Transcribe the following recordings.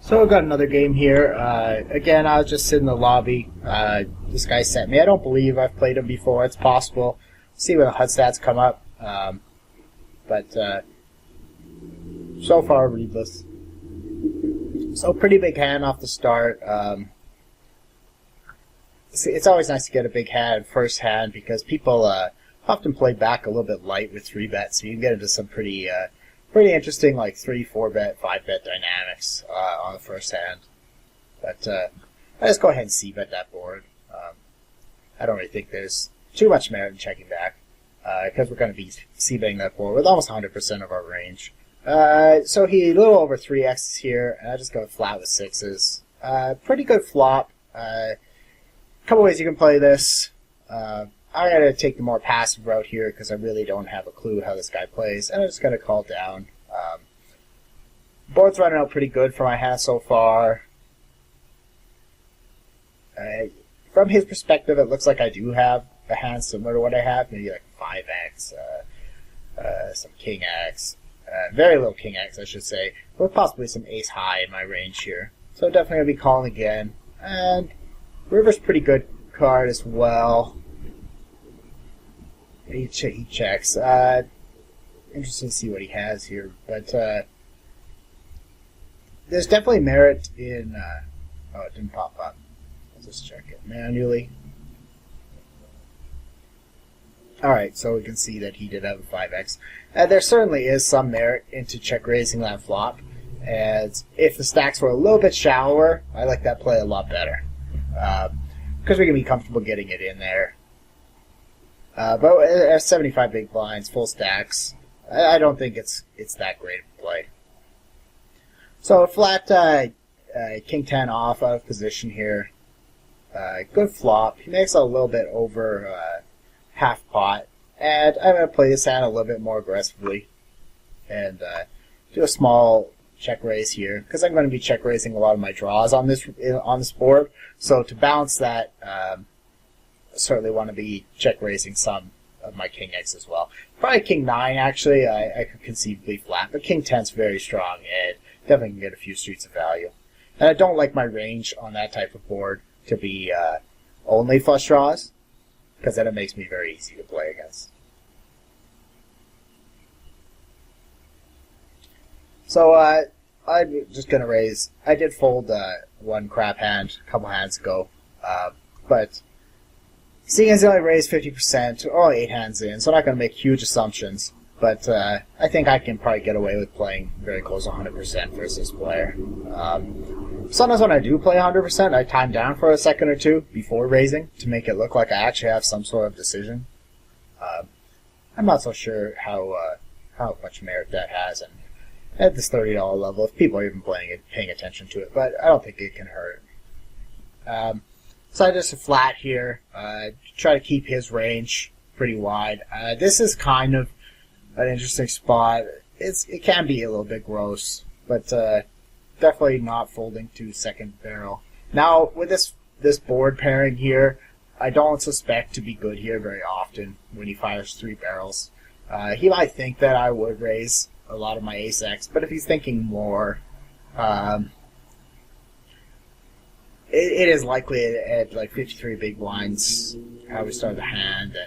So I've got another game here. Again, I was just sitting in the lobby. This guy sent me. I don't believe I've played him before. It's possible. See when the HUD stats come up. But so far, readless. So pretty big hand off the start. It's always nice to get a big hand first hand because people often play back a little bit light with 3-bet, so you can get into some pretty interesting like 3, 4-bet, 5-bet dynamics on the first hand. But I just go ahead and c-bet that board. I don't really think there's too much merit in checking back because we're going to be c-betting that board with almost 100% of our range. So he a little over 3x's here, and I just go flat with 6s. Pretty good flop. Couple ways you can play this. I'm going to take the more passive route here because I really don't have a clue how this guy plays, and I'm just going to call down. Board's running out pretty good for my hand so far. From his perspective, it looks like I do have a hand similar to what I have, maybe like 5x, some king x, very little king x I should say, with possibly some ace high in my range here. So definitely going to be calling again. And river's pretty good card as well. He checks. Interesting to see what he has here, but there's definitely merit in. Oh, it didn't pop up. Let's just check it manually. Alright, so we can see that he did have a 5x. There certainly is some merit into check raising that flop, and if the stacks were a little bit shallower, I like that play a lot better. Because we can be comfortable getting it in there. But at 75 big blinds, full stacks, I don't think it's that great of a play. So flat king 10 off out of position here. Good flop. He makes a little bit over half pot, and I'm going to play this hand a little bit more aggressively and do a small check raise here because I'm going to be check raising a lot of my draws on this board. So to balance that, I certainly want to be check raising some of my king x as well. Probably king 9 actually. I could conceivably flat, but king 10's very strong and definitely can get a few streets of value. And I don't like my range on that type of board to be only flush draws, because then it makes me very easy to play against. So I'm just going to raise. I did fold one crap hand a couple hands ago, but seeing as I only raised 50%, only 8 hands in, so I'm not going to make huge assumptions, but I think I can probably get away with playing very close to 100% versus this player. Sometimes when I do play 100%, I time down for a second or two before raising to make it look like I actually have some sort of decision. I'm not so sure how much merit that has, and at this $30 level, if people are even paying attention to it, but I don't think it can hurt. So I just flat here, try to keep his range pretty wide. This is kind of an interesting spot. It can be a little bit gross, but definitely not folding to second barrel. Now, with this board pairing here, I don't suspect to be good here very often when he fires 3 barrels. He might think that I would raise a lot of my ace x, but if he's thinking more, it is likely at like 53 big blinds, how we start the hand,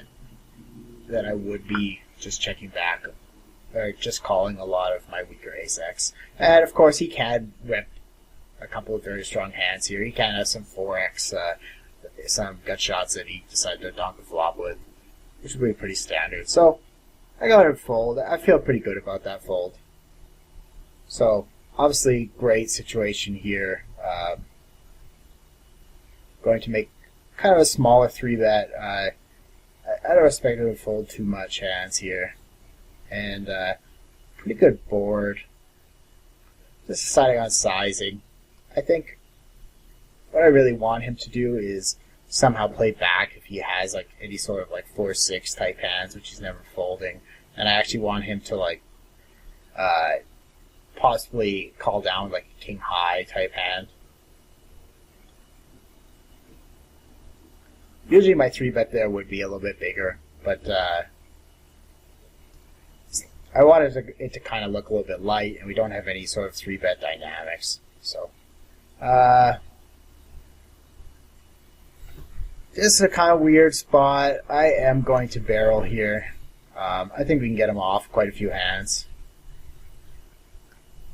that I would be just checking back, or just calling a lot of my weaker ace x. And of course he can rip a couple of very strong hands here. He can have some 4x, some gut shots that he decided to donk the flop with, which would be pretty standard. So I got to fold. I feel pretty good about that fold. So obviously great situation here. Going to make kind of a smaller 3-bet. I don't expect him to fold too much hands here. And pretty good board. Just deciding on sizing. I think what I really want him to do is somehow play back if he has like any sort of like 4-6 type hands, which he's never folding. And I actually want him to like possibly call down like a king high type hand. Usually my 3-bet there would be a little bit bigger, but I wanted it to kind of look a little bit light, and we don't have any sort of 3-bet dynamics. So This is a kind of weird spot. I am going to barrel here. I think we can get him off quite a few hands.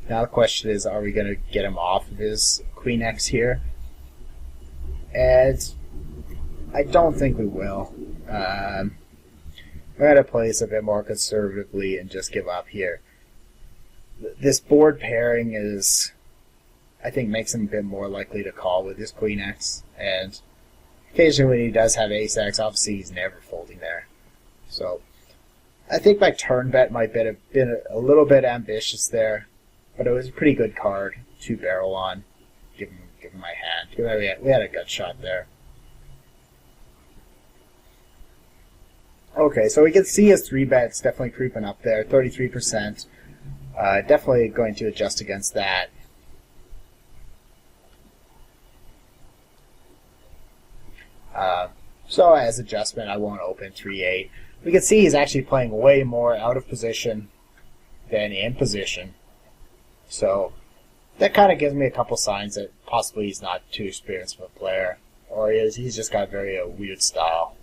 Now the question is, are we going to get him off of his Queen X here? And I don't think we will. We're going to play this a bit more conservatively and just give up here. This board pairing is, I think, makes him a bit more likely to call with his Queen X. And occasionally when he does have Ace X, obviously he's never folding there. So I think my turn bet might have been a little bit ambitious there, but it was a pretty good card to barrel on, given my hand. We had a gut shot there. Okay, so we can see his 3-bet's definitely creeping up there, 33%. Definitely going to adjust against that. So as adjustment, I won't open 3-8. We can see he's actually playing way more out of position than in position. So that kind of gives me a couple signs that possibly he's not too experienced of a player, or he's just got a very weird style.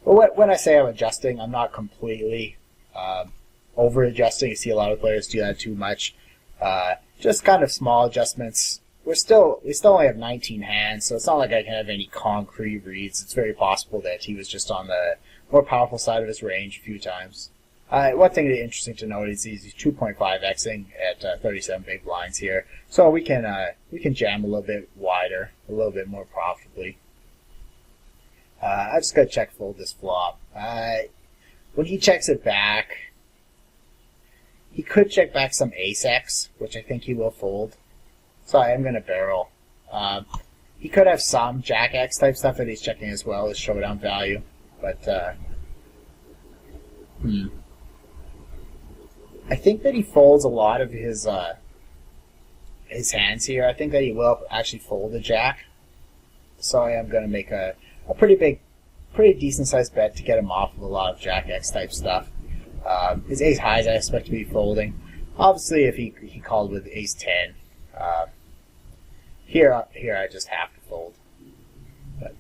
But when I say I'm adjusting, I'm not completely over adjusting. You see a lot of players do that too much. Just kind of small adjustments. We still only have 19 hands, so it's not like I can have any concrete reads. It's very possible that he was just on the more powerful side of his range a few times. One thing that's interesting to note is he's 2.5xing at 37 big blinds here, so we can jam a little bit wider, a little bit more profitably. I just gotta check fold this flop. When he checks it back, he could check back some Ace X, which I think he will fold. So I am gonna barrel. He could have some Jack X type stuff that he's checking as well as showdown value, but I think that he folds a lot of his hands here. I think that he will actually fold a Jack. So I am gonna make a pretty decent sized bet to get him off of a lot of Jack X type stuff. His ace highs I expect to be folding. Obviously, if he called with ace 10, here I just have to fold. But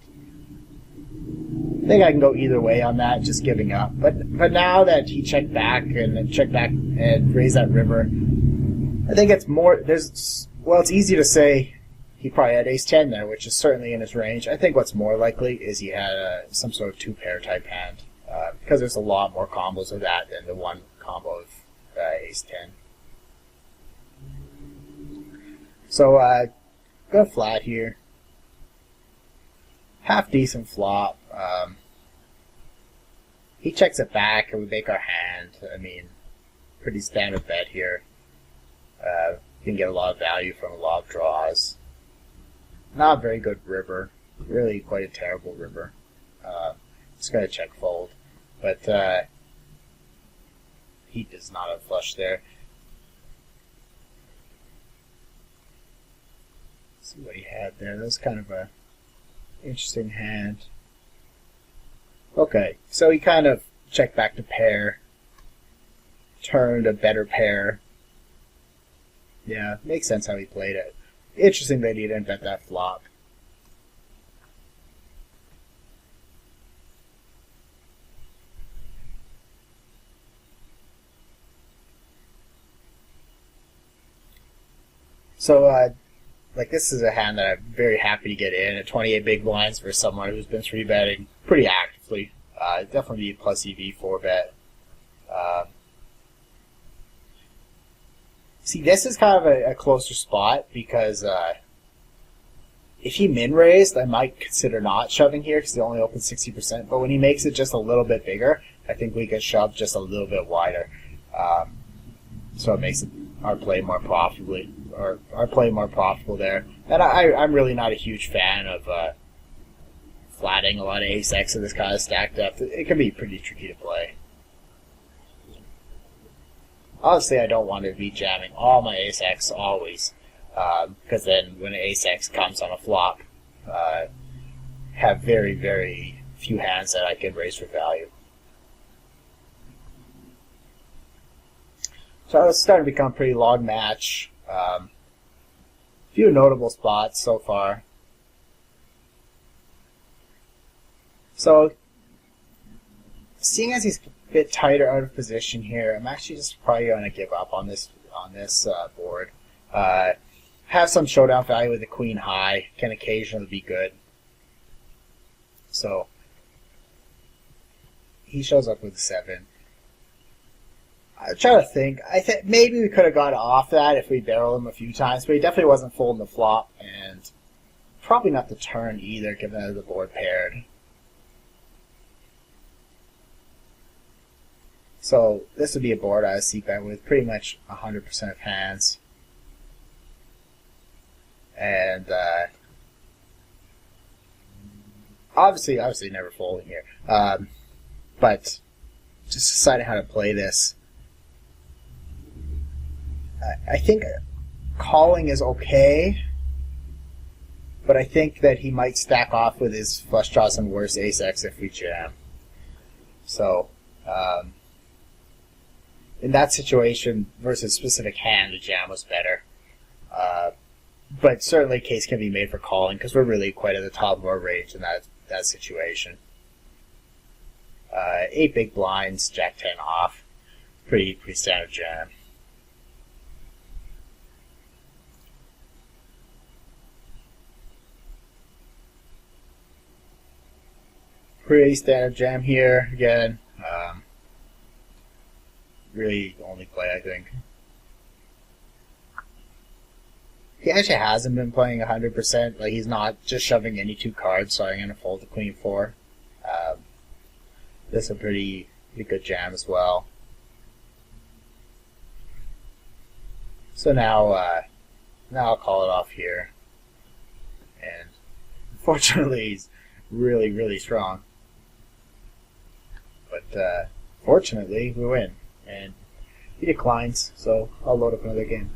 I think I can go either way on that, just giving up. But now that he checked back and raised that river, I think it's more. It's easy to say he probably had ace 10 there, which is certainly in his range. I think what's more likely is he had some sort of 2-pair type hand, because there's a lot more combos of that than the one combo of ace 10. So go flat here. Half decent flop. He checks it back and we make our hand. I mean, pretty standard bet here. You can get a lot of value from a lot of draws. Not a very good river. Really quite a terrible river. Just gotta check fold. But he does not have flush there. Let's see what he had there. That was kind of a interesting hand. Okay, so he kind of checked back to pair. Turned a better pair. Yeah, makes sense how he played it. Interesting that he didn't bet that flop. So, this is a hand that I'm very happy to get in at 28 big blinds for someone who's been 3-betting pretty actively. Definitely plus EV 4-bet. See, this is kind of a closer spot because if he min-raised, I might consider not shoving here because he only opens 60%. But when he makes it just a little bit bigger, I think we can shove just a little bit wider. So it makes our play more profitable there. And I'm really not a huge fan of flatting a lot of ace X of this kind of stacked up. It can be pretty tricky to play. Obviously, I don't want to be jamming all my ace X always, because then when an ace X comes on a flop, have very, very few hands that I can raise for value. So it's starting to become a pretty long match. Few notable spots so far. So, seeing as he's a bit tighter out of position here, I'm actually just probably going to give up on this board. Have some showdown value with the queen high, can occasionally be good. So, he shows up with a 7. I'm trying to think. I think maybe we could have got off that if we barreled him a few times, but he definitely wasn't folding the flop, and probably not the turn either, given that the board paired. So this would be a board I would c-bet with pretty much 100% of hands. And obviously never folding here. But just deciding how to play this. I think calling is okay, but I think that he might stack off with his flush draws and worse ace-x if we jam. So, in that situation versus specific hand, the jam was better. But certainly a case can be made for calling because we're really quite at the top of our range in that situation. 8 big blinds, jack 10 off. Pretty standard jam. Pretty standard jam here again. Really only play, I think. He actually hasn't been playing 100%. Like, he's not just shoving any 2 cards, so I'm going to fold the queen 4. This is a pretty good jam as well. So now I'll call it off here. And unfortunately, he's really strong. But fortunately, we win. And he declines, so I'll load up another game.